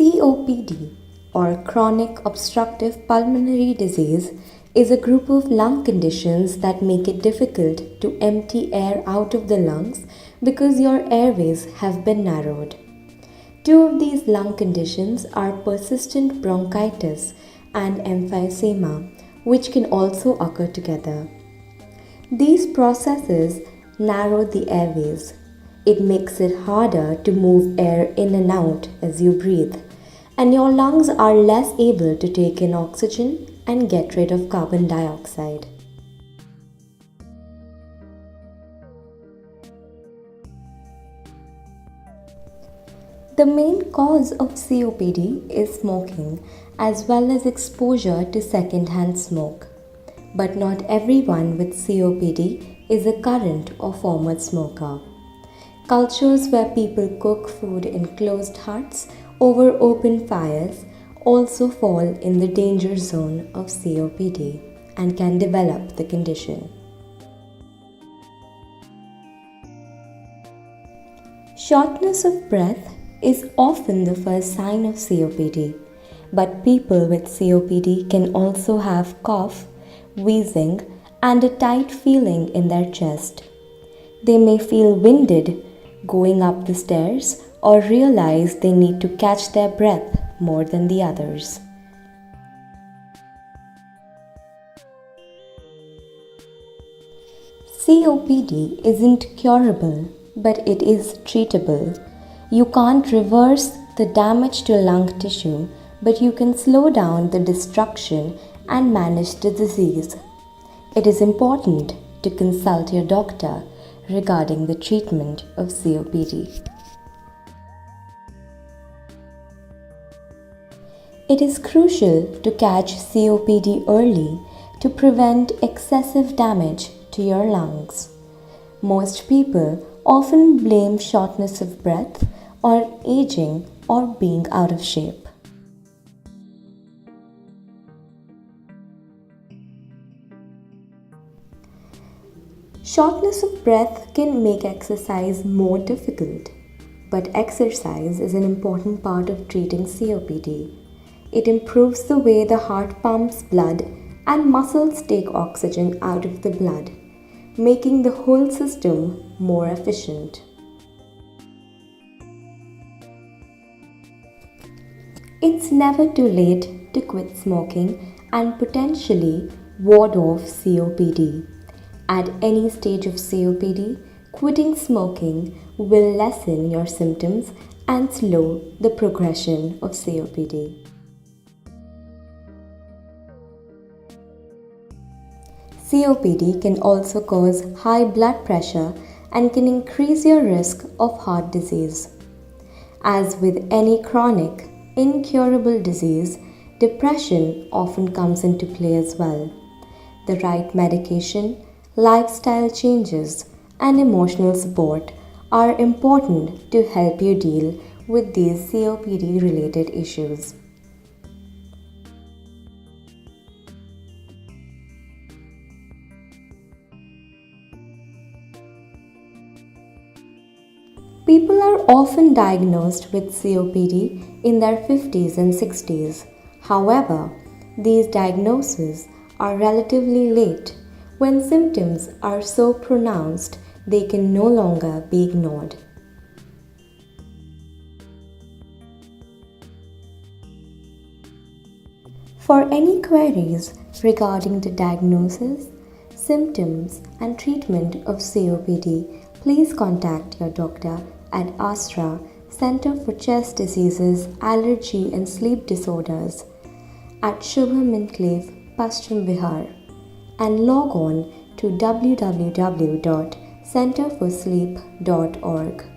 COPD or chronic obstructive pulmonary disease is a group of lung conditions that make it difficult to empty air out of the lungs because your airways have been narrowed. Two of these lung conditions are persistent bronchitis and emphysema, which can also occur together. These processes narrow the airways. It makes it harder to move air in and out as you breathe, and your lungs are less able to take in oxygen and get rid of carbon dioxide. The main cause of COPD is smoking as well as exposure to secondhand smoke. But not everyone with COPD is a current or former smoker. Cultures where people cook food in closed huts over open fires also fall in the danger zone of COPD and can develop the condition. Shortness of breath is often the first sign of COPD, but people with COPD can also have cough, wheezing, and a tight feeling in their chest. They may feel winded going up the stairs or realize they need to catch their breath more than the others. COPD isn't curable, but it is treatable. You can't reverse the damage to lung tissue, but you can slow down the destruction and manage the disease. It is important to consult your doctor regarding the treatment of COPD. It is crucial to catch COPD early to prevent excessive damage to your lungs. Most people often blame shortness of breath on aging or being out of shape. Shortness of breath can make exercise more difficult, but exercise is an important part of treating COPD. It improves the way the heart pumps blood and muscles take oxygen out of the blood, making the whole system more efficient. It's never too late to quit smoking and potentially ward off COPD. At any stage of COPD, quitting smoking will lessen your symptoms and slow the progression of COPD. COPD can also cause high blood pressure and can increase your risk of heart disease. As with any chronic, incurable disease, depression often comes into play as well. The right medication, lifestyle changes, and emotional support are important to help you deal with these COPD related issues. People are often diagnosed with COPD in their 50s and 60s. However, these diagnoses are relatively late when symptoms are so pronounced they can no longer be ignored. For any queries regarding the diagnosis, symptoms, and treatment of COPD, please contact your doctor at ASRA, Center for Chest Diseases, Allergy and Sleep Disorders, at Shubham Enclave, Paschim Bihar, and log on to www.centerforsleep.org.